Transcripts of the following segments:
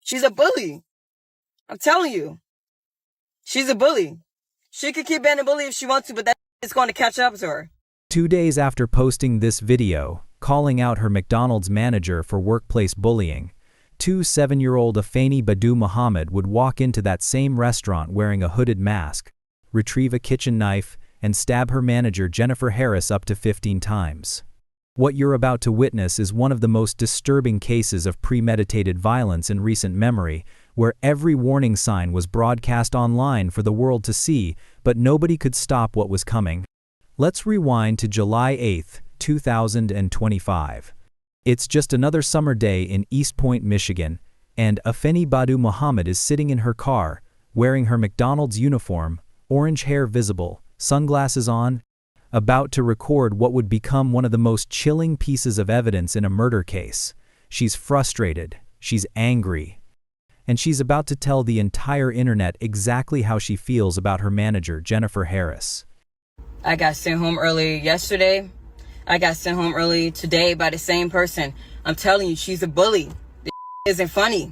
She's a bully. I'm telling you. She's a bully. She could keep being a bully if she wants to, but that is going to catch up to her. 2 days after posting this video, calling out her McDonald's manager for workplace bullying, 7-year-old Afeni Badu Muhammad would walk into that same restaurant wearing a hooded mask, retrieve a kitchen knife, and stab her manager Jennifer Harris up to 15 times. What you're about to witness is one of the most disturbing cases of premeditated violence in recent memory, where every warning sign was broadcast online for the world to see, but nobody could stop what was coming. Let's rewind to July 8, 2025. It's just another summer day in East Point, Michigan, and Afeni Badu Muhammad is sitting in her car, wearing her McDonald's uniform, orange hair visible, sunglasses on, about to record what would become one of the most chilling pieces of evidence in a murder case. She's frustrated, she's angry, and she's about to tell the entire internet exactly how she feels about her manager, Jennifer Harris. I got sent home early yesterday. I got sent home early today by the same person. I'm telling you, she's a bully. This isn't funny.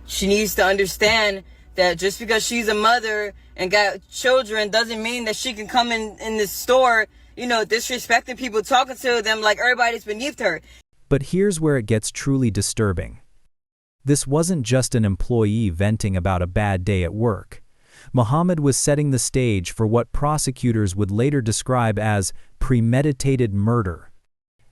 She needs to understand that just because she's a mother and got children doesn't mean that she can come in this store, disrespecting people, talking to them like everybody's beneath her. But here's where it gets truly disturbing. This wasn't just an employee venting about a bad day at work. Muhammad was setting the stage for what prosecutors would later describe as premeditated murder.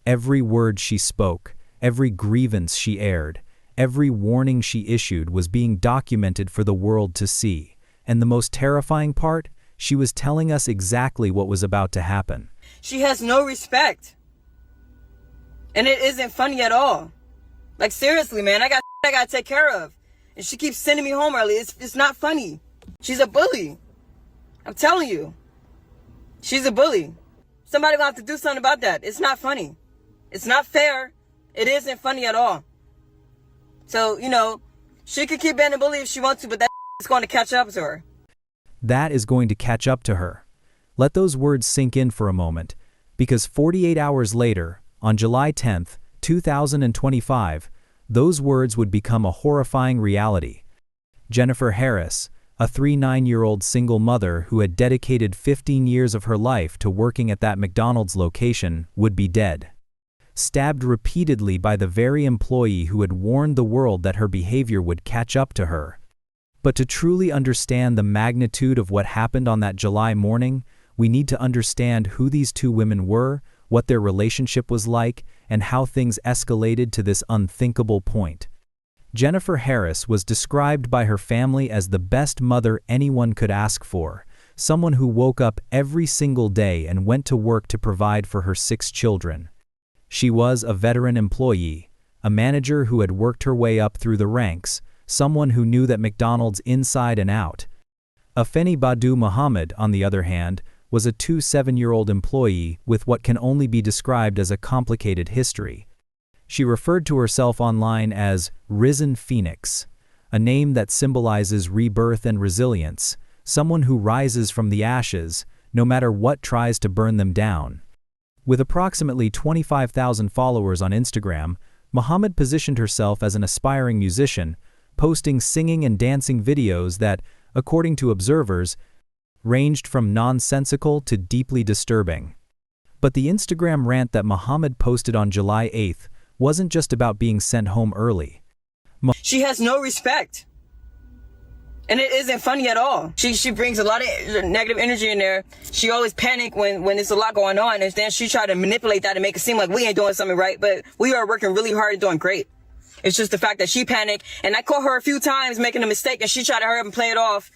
Every word she spoke, every grievance she aired, every warning she issued was being documented for the world to see. And the most terrifying part, she was telling us exactly what was about to happen. She has no respect. And it isn't funny at all. Like, seriously, man, I got to take care of. And she keeps sending me home early. It's not funny. She's a bully. I'm telling you. She's a bully. Somebody will have to do something about that. It's not funny. It's not fair. It isn't funny at all. So, she could keep being a bully if she wants to, but that is going to catch up to her. That is going to catch up to her. Let those words sink in for a moment, because 48 hours later, on July 10th, 2025, those words would become a horrifying reality. Jennifer Harris, a 39-year-old single mother who had dedicated 15 years of her life to working at that McDonald's location, would be dead. Stabbed repeatedly by the very employee who had warned the world that her behavior would catch up to her. But to truly understand the magnitude of what happened on that July morning, we need to understand who these two women were, what their relationship was like, and how things escalated to this unthinkable point. Jennifer Harris was described by her family as the best mother anyone could ask for, someone who woke up every single day and went to work to provide for her 6 children. She was a veteran employee, a manager who had worked her way up through the ranks, someone who knew that McDonald's inside and out. Afeni Badu Muhammad, on the other hand, was a 7-year-old employee with what can only be described as a complicated history. She referred to herself online as Risen Phoenix, a name that symbolizes rebirth and resilience, someone who rises from the ashes, no matter what tries to burn them down. With approximately 25,000 followers on Instagram, Muhammad positioned herself as an aspiring musician, posting singing and dancing videos that, according to observers, ranged from nonsensical to deeply disturbing. But the Instagram rant that Muhammad posted on July 8th wasn't just about being sent home early. She has no respect. And it isn't funny at all. She brings a lot of negative energy in there. She always panic when there's a lot going on, and then she try to manipulate that and make it seem like we ain't doing something right, but we are working really hard and doing great. It's just the fact that she panicked, and I caught her a few times making a mistake, and she tried to hurry up and play it off.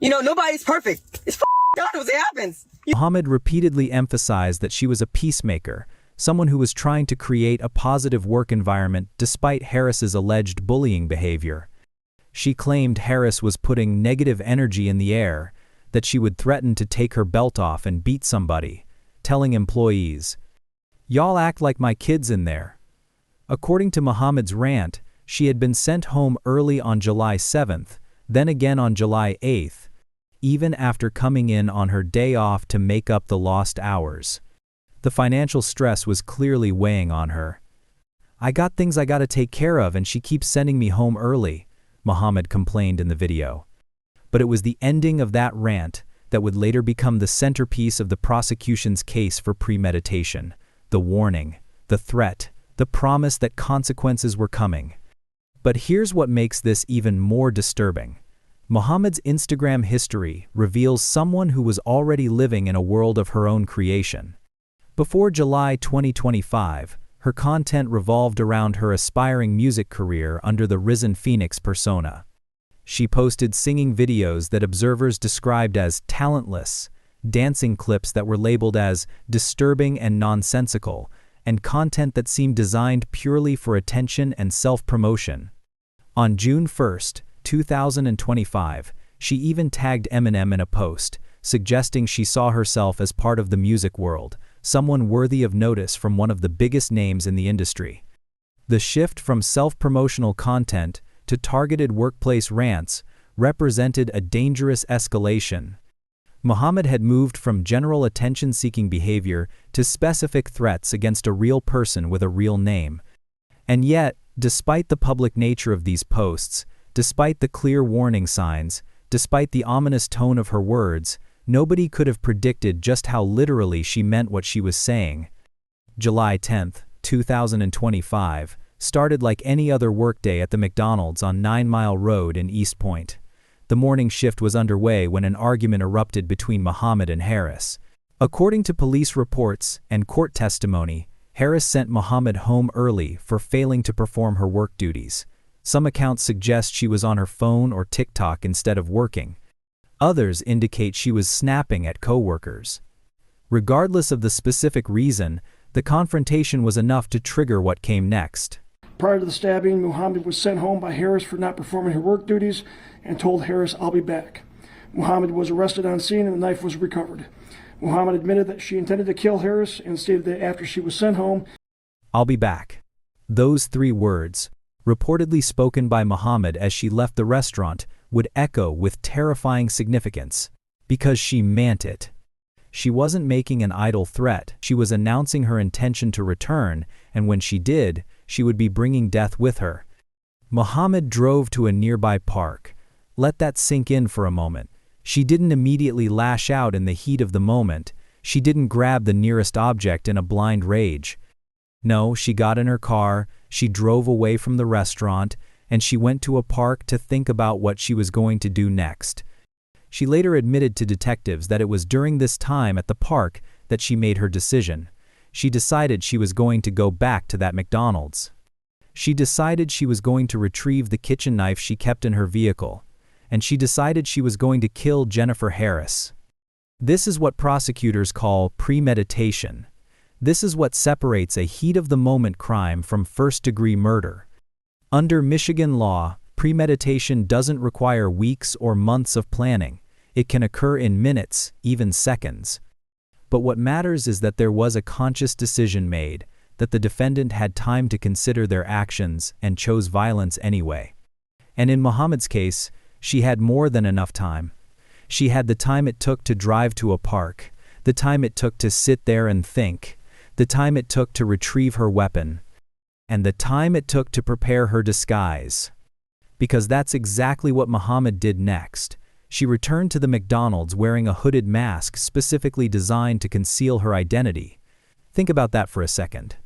Nobody's perfect. It's God, it happens. Muhammad repeatedly emphasized that she was a peacemaker, someone who was trying to create a positive work environment despite Harris's alleged bullying behavior. She claimed Harris was putting negative energy in the air, that she would threaten to take her belt off and beat somebody, telling employees, "Y'all act like my kid's in there." According to Muhammad's rant, she had been sent home early on July 7th, then again on July 8th, even after coming in on her day off to make up the lost hours. The financial stress was clearly weighing on her. "I got things I gotta take care of and she keeps sending me home early," Muhammad complained in the video. But it was the ending of that rant that would later become the centerpiece of the prosecution's case for premeditation. The warning, the threat, the promise that consequences were coming. But here's what makes this even more disturbing. Muhammad's Instagram history reveals someone who was already living in a world of her own creation. Before July 2025, her content revolved around her aspiring music career under the Risen Phoenix persona. She posted singing videos that observers described as talentless, dancing clips that were labeled as disturbing and nonsensical, and content that seemed designed purely for attention and self-promotion. On June 1, 2025, she even tagged Eminem in a post, suggesting she saw herself as part of the music world, someone worthy of notice from one of the biggest names in the industry. The shift from self-promotional content to targeted workplace rants represented a dangerous escalation. Muhammad had moved from general attention-seeking behavior to specific threats against a real person with a real name. And yet, despite the public nature of these posts, despite the clear warning signs, despite the ominous tone of her words, nobody could have predicted just how literally she meant what she was saying. July 10, 2025, started like any other workday at the McDonald's on 9 Mile Road in East Point. The morning shift was underway when an argument erupted between Muhammad and Harris. According to police reports and court testimony, Harris sent Muhammad home early for failing to perform her work duties. Some accounts suggest she was on her phone or TikTok instead of working. Others indicate she was snapping at coworkers. Regardless of the specific reason, the confrontation was enough to trigger what came next. Prior to the stabbing, Muhammad was sent home by Harris for not performing her work duties and told Harris, "I'll be back." Muhammad was arrested on scene and the knife was recovered. Muhammad admitted that she intended to kill Harris and stated that after she was sent home, "I'll be back." Those 3 words, reportedly spoken by Muhammad as she left the restaurant, would echo with terrifying significance, because she meant it. She wasn't making an idle threat, she was announcing her intention to return, and when she did, she would be bringing death with her. Muhammad drove to a nearby park. Let that sink in for a moment. She didn't immediately lash out in the heat of the moment. She didn't grab the nearest object in a blind rage. No, she got in her car, she drove away from the restaurant, and she went to a park to think about what she was going to do next. She later admitted to detectives that it was during this time at the park that she made her decision. She decided she was going to go back to that McDonald's. She decided she was going to retrieve the kitchen knife she kept in her vehicle. And she decided she was going to kill Jennifer Harris. This is what prosecutors call premeditation. This is what separates a heat-of-the-moment crime from first-degree murder. Under Michigan law, premeditation doesn't require weeks or months of planning. It can occur in minutes, even seconds. But what matters is that there was a conscious decision made, that the defendant had time to consider their actions and chose violence anyway. And in Muhammad's case, she had more than enough time. She had the time it took to drive to a park, the time it took to sit there and think, the time it took to retrieve her weapon, and the time it took to prepare her disguise. Because that's exactly what Muhammad did next. She returned to the McDonald's wearing a hooded mask specifically designed to conceal her identity. Think about that for a second.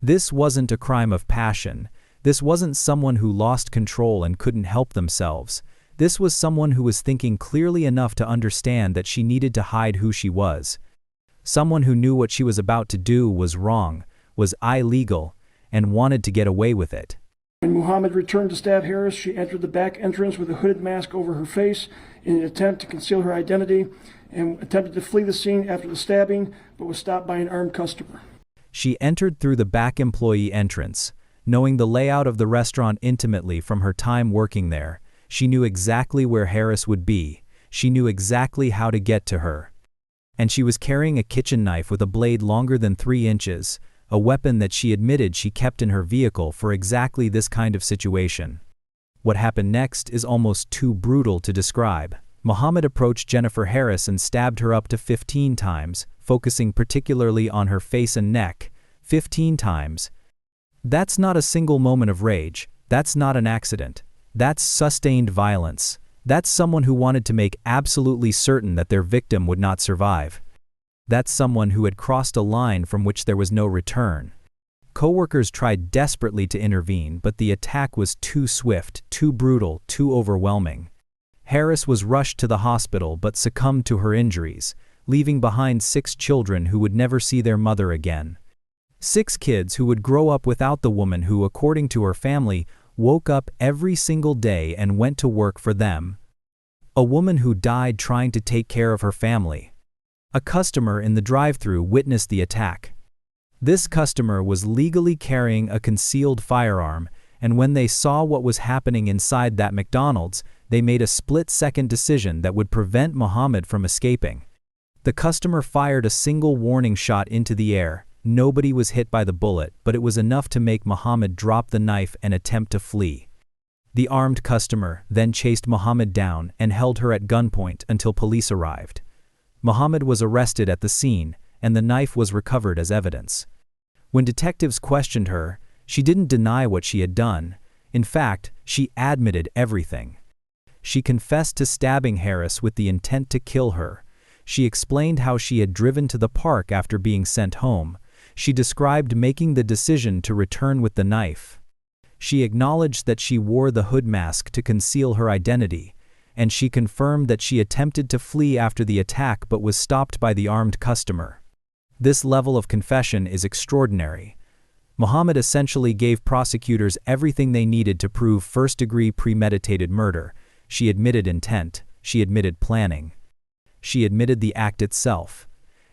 This wasn't a crime of passion. This wasn't someone who lost control and couldn't help themselves. This was someone who was thinking clearly enough to understand that she needed to hide who she was. Someone who knew what she was about to do was wrong, was illegal, and wanted to get away with it. When Muhammad returned to stab Harris, she entered the back entrance with a hooded mask over her face in an attempt to conceal her identity and attempted to flee the scene after the stabbing, but was stopped by an armed customer. She entered through the back employee entrance. Knowing the layout of the restaurant intimately from her time working there, she knew exactly where Harris would be. She knew exactly how to get to her. And she was carrying a kitchen knife with a blade longer than 3 inches, a weapon that she admitted she kept in her vehicle for exactly this kind of situation. What happened next is almost too brutal to describe. Muhammad approached Jennifer Harris and stabbed her up to 15 times, focusing particularly on her face and neck. 15 times. That's not a single moment of rage, that's not an accident. That's sustained violence. That's someone who wanted to make absolutely certain that their victim would not survive. That's someone who had crossed a line from which there was no return. Coworkers tried desperately to intervene, but the attack was too swift, too brutal, too overwhelming. Harris was rushed to the hospital but succumbed to her injuries, leaving behind 6 children who would never see their mother again. 6 kids who would grow up without the woman who, according to her family, woke up every single day and went to work for them. A woman who died trying to take care of her family. A customer in the drive-thru witnessed the attack. This customer was legally carrying a concealed firearm, and when they saw what was happening inside that McDonald's, they made a split-second decision that would prevent Muhammad from escaping. The customer fired a single warning shot into the air. Nobody was hit by the bullet, but it was enough to make Muhammad drop the knife and attempt to flee. The armed customer then chased Muhammad down and held her at gunpoint until police arrived. Muhammad was arrested at the scene, and the knife was recovered as evidence. When detectives questioned her, she didn't deny what she had done. In fact, she admitted everything. She confessed to stabbing Harris with the intent to kill her. She explained how she had driven to the park after being sent home. She described making the decision to return with the knife. She acknowledged that she wore the hood mask to conceal her identity, and she confirmed that she attempted to flee after the attack but was stopped by the armed customer. This level of confession is extraordinary. Muhammad essentially gave prosecutors everything they needed to prove first-degree premeditated murder. She admitted intent, she admitted planning, she admitted the act itself,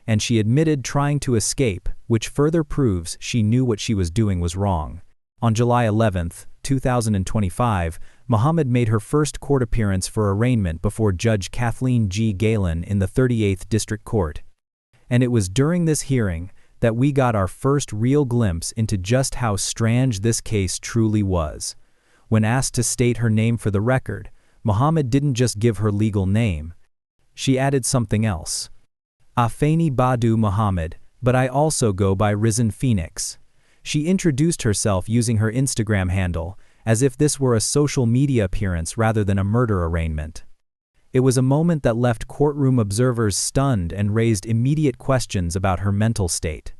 and she admitted trying to escape, which further proves she knew what she was doing was wrong. On July 11, 2025, Muhammad made her first court appearance for arraignment before Judge Kathleen G. Galen in the 38th District Court. And it was during this hearing that we got our first real glimpse into just how strange this case truly was. When asked to state her name for the record, Muhammad didn't just give her legal name. She added something else. Afeni Badu Muhammad, but I also go by Risen Phoenix. She introduced herself using her Instagram handle, as if this were a social media appearance rather than a murder arraignment. It was a moment that left courtroom observers stunned and raised immediate questions about her mental state.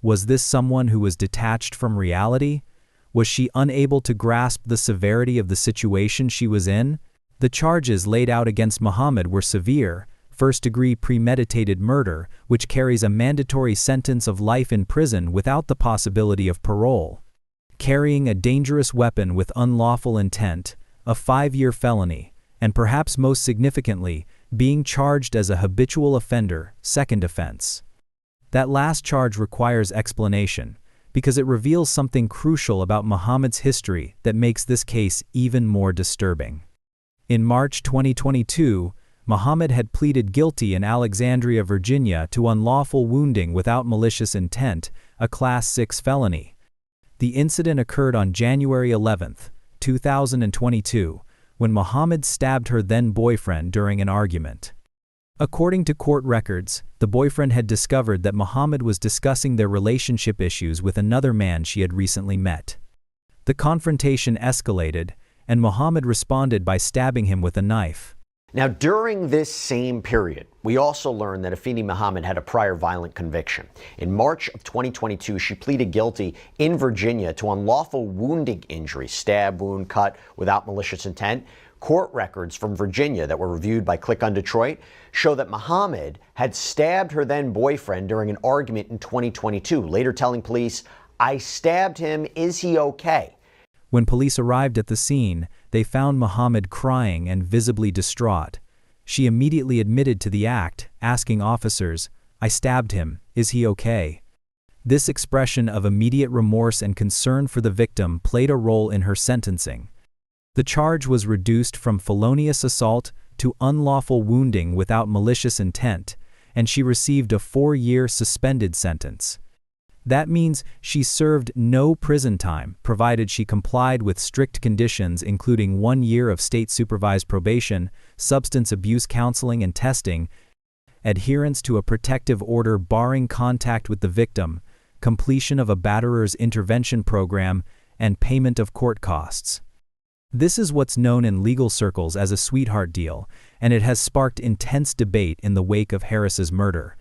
Was this someone who was detached from reality? Was she unable to grasp the severity of the situation she was in? The charges laid out against Muhammad were severe: first-degree premeditated murder, which carries a mandatory sentence of life in prison without the possibility of parole; carrying a dangerous weapon with unlawful intent, a 5-year felony; and perhaps most significantly, being charged as a habitual offender, second offense. That last charge requires explanation, because it reveals something crucial about Muhammad's history that makes this case even more disturbing. In March 2022, Muhammad had pleaded guilty in Alexandria, Virginia to unlawful wounding without malicious intent, a Class 6 felony. The incident occurred on January 11, 2022, when Muhammad stabbed her then-boyfriend during an argument. According to court records, the boyfriend had discovered that Muhammad was discussing their relationship issues with another man she had recently met. The confrontation escalated, and Muhammad responded by stabbing him with a knife. Now, during this same period, we also learned that Afeni Muhammad had a prior violent conviction. In March of 2022, she pleaded guilty in Virginia to unlawful wounding injury, stab, wound, cut without malicious intent. Court records from Virginia that were reviewed by Click on Detroit show that Muhammad had stabbed her then boyfriend during an argument in 2022, later telling police, "I stabbed him, is he okay?" When police arrived at the scene, they found Muhammad crying and visibly distraught. She immediately admitted to the act, asking officers, "I stabbed him, is he okay?" This expression of immediate remorse and concern for the victim played a role in her sentencing. The charge was reduced from felonious assault to unlawful wounding without malicious intent, and she received a 4-year suspended sentence. That means she served no prison time, provided she complied with strict conditions including 1 year of state-supervised probation, substance abuse counseling and testing, adherence to a protective order barring contact with the victim, completion of a batterer's intervention program, and payment of court costs. This is what's known in legal circles as a sweetheart deal, and it has sparked intense debate in the wake of Harris's murder.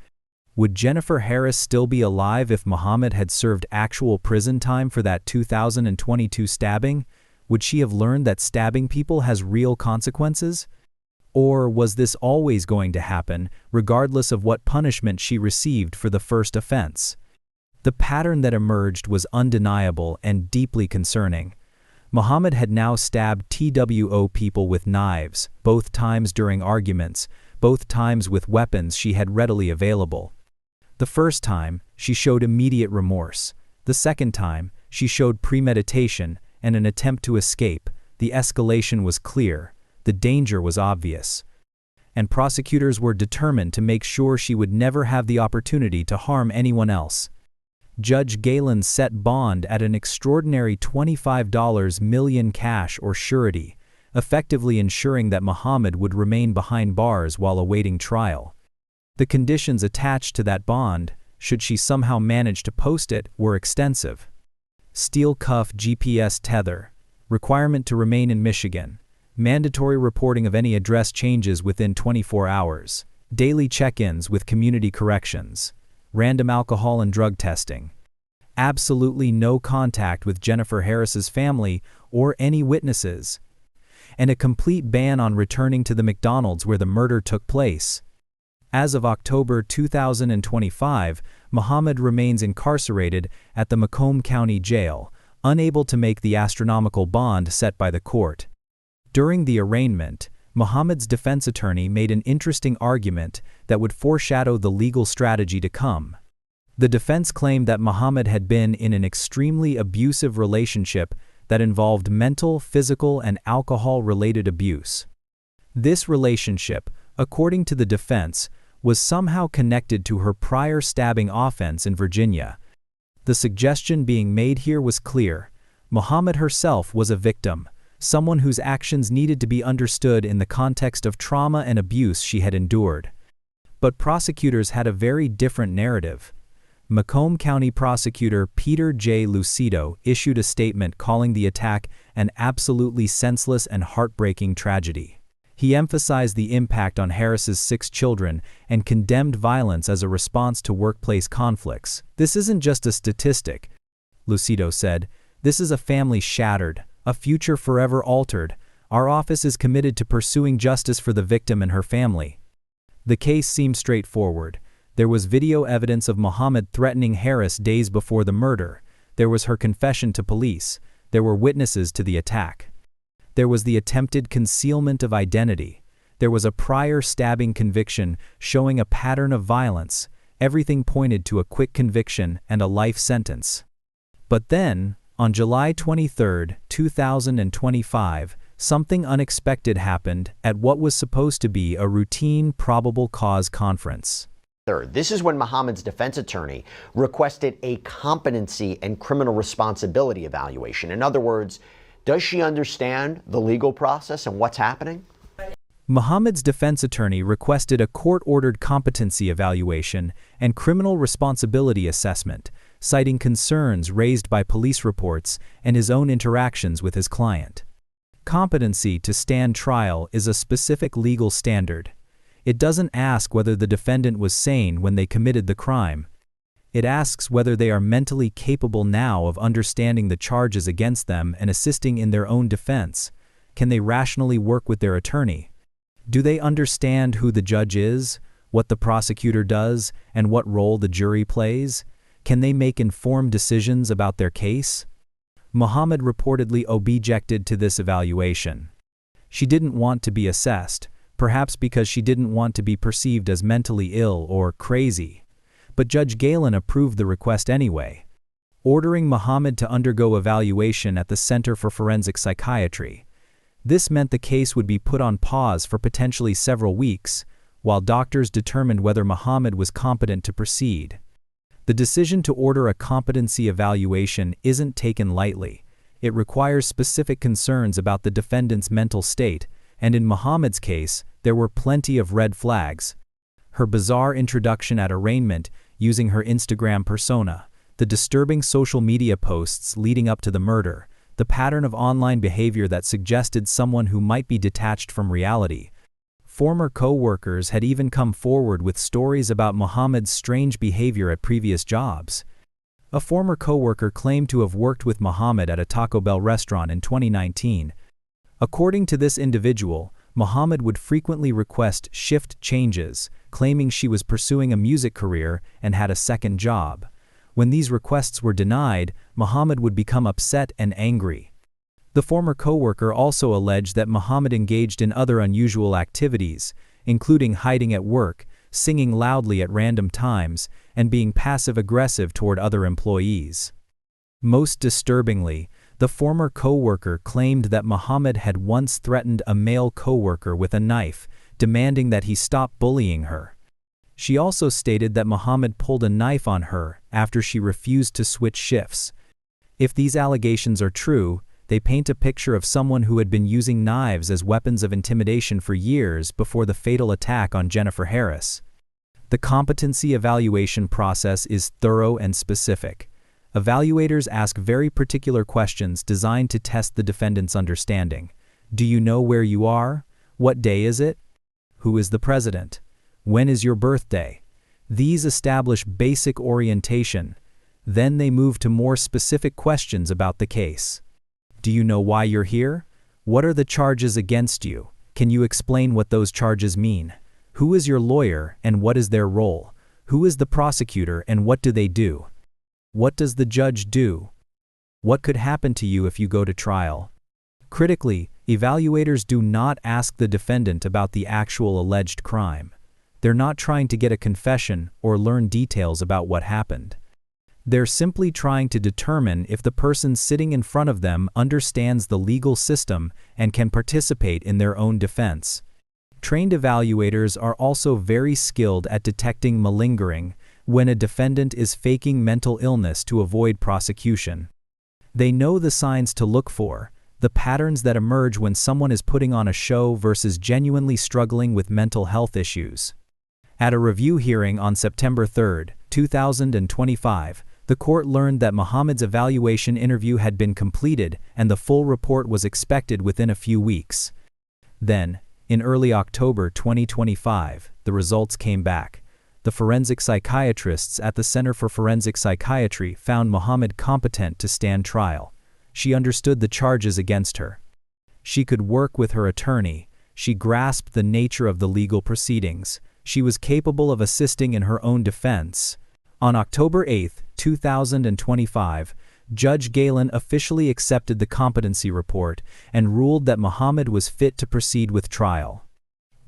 Would Jennifer Harris still be alive if Muhammad had served actual prison time for that 2022 stabbing? Would she have learned that stabbing people has real consequences? Or was this always going to happen, regardless of what punishment she received for the first offense? The pattern that emerged was undeniable and deeply concerning. Muhammad had now stabbed TWO people with knives, both times during arguments, both times with weapons she had readily available. The first time, she showed immediate remorse. The second time, she showed premeditation and an attempt to escape. The escalation was clear. The danger was obvious. And prosecutors were determined to make sure she would never have the opportunity to harm anyone else. Judge Galen set bond at an extraordinary $25 million cash or surety, effectively ensuring that Muhammad would remain behind bars while awaiting trial. The conditions attached to that bond, should she somehow manage to post it, were extensive. Steel cuff GPS tether, requirement to remain in Michigan, mandatory reporting of any address changes within 24 hours, daily check-ins with community corrections, random alcohol and drug testing, absolutely no contact with Jennifer Harris's family or any witnesses, and a complete ban on returning to the McDonald's where the murder took place. As of October 2025, Muhammad remains incarcerated at the Macomb County Jail, unable to make the astronomical bond set by the court. During the arraignment, Muhammad's defense attorney made an interesting argument that would foreshadow the legal strategy to come. The defense claimed that Muhammad had been in an extremely abusive relationship that involved mental, physical, and alcohol-related abuse. This relationship, according to the defense, was somehow connected to her prior stabbing offense in Virginia. The suggestion being made here was clear. Muhammad herself was a victim, someone whose actions needed to be understood in the context of trauma and abuse she had endured. But prosecutors had a very different narrative. Macomb County Prosecutor Peter J. Lucido issued a statement calling the attack an absolutely senseless and heartbreaking tragedy. He emphasized the impact on Harris's 6 children and condemned violence as a response to workplace conflicts. "This isn't just a statistic," Lucido said. "This is a family shattered, a future forever altered. Our office is committed to pursuing justice for the victim and her family." The case seemed straightforward. There was video evidence of Muhammad threatening Harris days before the murder. There was her confession to police. There were witnesses to the attack. There was the attempted concealment of identity. There was a prior stabbing conviction showing a pattern of violence. Everything pointed to a quick conviction and a life sentence. But then, on July 23, 2025, something unexpected happened at what was supposed to be a routine probable cause conference. This is when Muhammad's defense attorney requested a competency and criminal responsibility evaluation. In other words, does she understand the legal process and what's happening? Muhammad's defense attorney requested a court-ordered competency evaluation and criminal responsibility assessment, citing concerns raised by police reports and his own interactions with his client. Competency to stand trial is a specific legal standard. It doesn't ask whether the defendant was sane when they committed the crime. It asks whether they are mentally capable now of understanding the charges against them and assisting in their own defense. Can they rationally work with their attorney? Do they understand who the judge is, what the prosecutor does, and what role the jury plays? Can they make informed decisions about their case? Muhammad reportedly objected to this evaluation. She didn't want to be assessed, perhaps because she didn't want to be perceived as mentally ill or crazy. But Judge Galen approved the request anyway, ordering Muhammad to undergo evaluation at the Center for Forensic Psychiatry. This meant the case would be put on pause for potentially several weeks, while doctors determined whether Muhammad was competent to proceed. The decision to order a competency evaluation isn't taken lightly. It requires specific concerns about the defendant's mental state, and in Muhammad's case, there were plenty of red flags. Her bizarre introduction at arraignment, using her Instagram persona, the disturbing social media posts leading up to the murder, the pattern of online behavior that suggested someone who might be detached from reality. Former co-workers had even come forward with stories about Muhammad's strange behavior at previous jobs. A former co-worker claimed to have worked with Muhammad at a Taco Bell restaurant in 2019. According to this individual, Muhammad would frequently request shift changes, claiming she was pursuing a music career and had a second job. When these requests were denied, Muhammad would become upset and angry. The former co-worker also alleged that Muhammad engaged in other unusual activities, including hiding at work, singing loudly at random times, and being passive-aggressive toward other employees. Most disturbingly, the former co-worker claimed that Muhammad had once threatened a male co-worker with a knife, demanding that he stop bullying her. She also stated that Muhammad pulled a knife on her after she refused to switch shifts. If these allegations are true, they paint a picture of someone who had been using knives as weapons of intimidation for years before the fatal attack on Jennifer Harris. The competency evaluation process is thorough and specific. Evaluators ask very particular questions designed to test the defendant's understanding. Do you know where you are? What day is it? Who is the president? When is your birthday? These establish basic orientation. Then they move to more specific questions about the case. Do you know why you're here? What are the charges against you? Can you explain what those charges mean? Who is your lawyer and what is their role? Who is the prosecutor and what do they do? What does the judge do? What could happen to you if you go to trial? Critically, evaluators do not ask the defendant about the actual alleged crime. They're not trying to get a confession or learn details about what happened. They're simply trying to determine if the person sitting in front of them understands the legal system and can participate in their own defense. Trained evaluators are also very skilled at detecting malingering when a defendant is faking mental illness to avoid prosecution. They know the signs to look for, the patterns that emerge when someone is putting on a show versus genuinely struggling with mental health issues. At a review hearing on September 3, 2025, the court learned that Muhammad's evaluation interview had been completed and the full report was expected within a few weeks. Then, in early October 2025, the results came back. The forensic psychiatrists at the Center for Forensic Psychiatry found Muhammad competent to stand trial. She understood the charges against her. She could work with her attorney. She grasped the nature of the legal proceedings. She was capable of assisting in her own defense. On October 8, 2025, Judge Galen officially accepted the competency report and ruled that Muhammad was fit to proceed with trial.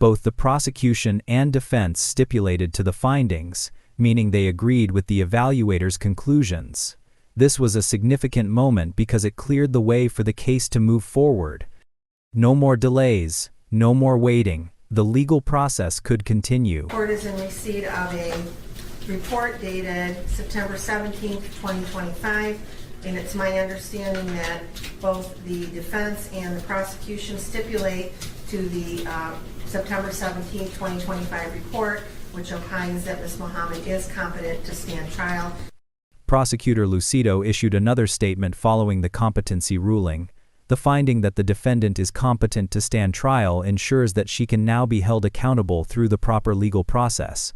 Both the prosecution and defense stipulated to the findings, meaning they agreed with the evaluator's conclusions. This was a significant moment because it cleared the way for the case to move forward. No more delays, no more waiting. The legal process could continue. Court is in receipt of a report dated September 17th, 2025, and it's my understanding that both the defense and the prosecution stipulate to the September 17th, 2025 report, which opines that Ms. Muhammad is competent to stand trial. Prosecutor Lucido issued another statement following the competency ruling. The finding that the defendant is competent to stand trial ensures that she can now be held accountable through the proper legal process.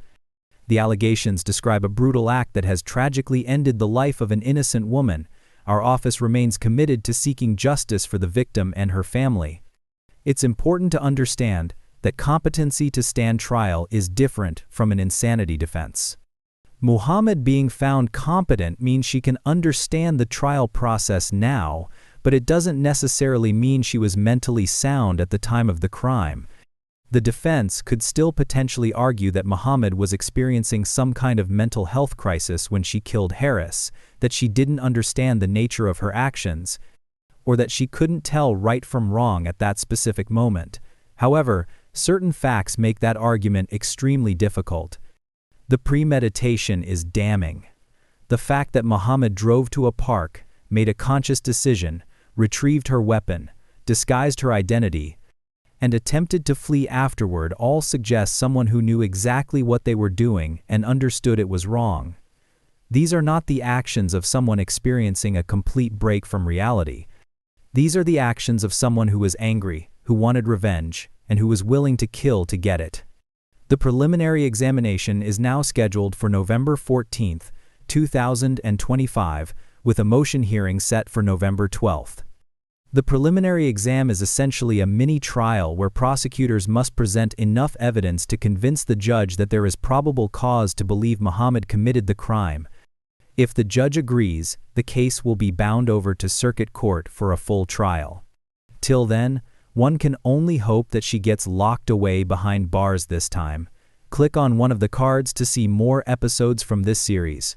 The allegations describe a brutal act that has tragically ended the life of an innocent woman. Our office remains committed to seeking justice for the victim and her family. It's important to understand that competency to stand trial is different from an insanity defense. Muhammad being found competent means she can understand the trial process now, but it doesn't necessarily mean she was mentally sound at the time of the crime. The defense could still potentially argue that Muhammad was experiencing some kind of mental health crisis when she killed Harris, that she didn't understand the nature of her actions, or that she couldn't tell right from wrong at that specific moment. However, certain facts make that argument extremely difficult. The premeditation is damning. The fact that Muhammad drove to a park, made a conscious decision, retrieved her weapon, disguised her identity, and attempted to flee afterward all suggest someone who knew exactly what they were doing and understood it was wrong. These are not the actions of someone experiencing a complete break from reality. These are the actions of someone who was angry, who wanted revenge, and who was willing to kill to get it. The preliminary examination is now scheduled for November 14, 2025, with a motion hearing set for November 12. The preliminary exam is essentially a mini-trial where prosecutors must present enough evidence to convince the judge that there is probable cause to believe Muhammad committed the crime. If the judge agrees, the case will be bound over to circuit court for a full trial. Till then, one can only hope that she gets locked away behind bars this time. Click on one of the cards to see more episodes from this series.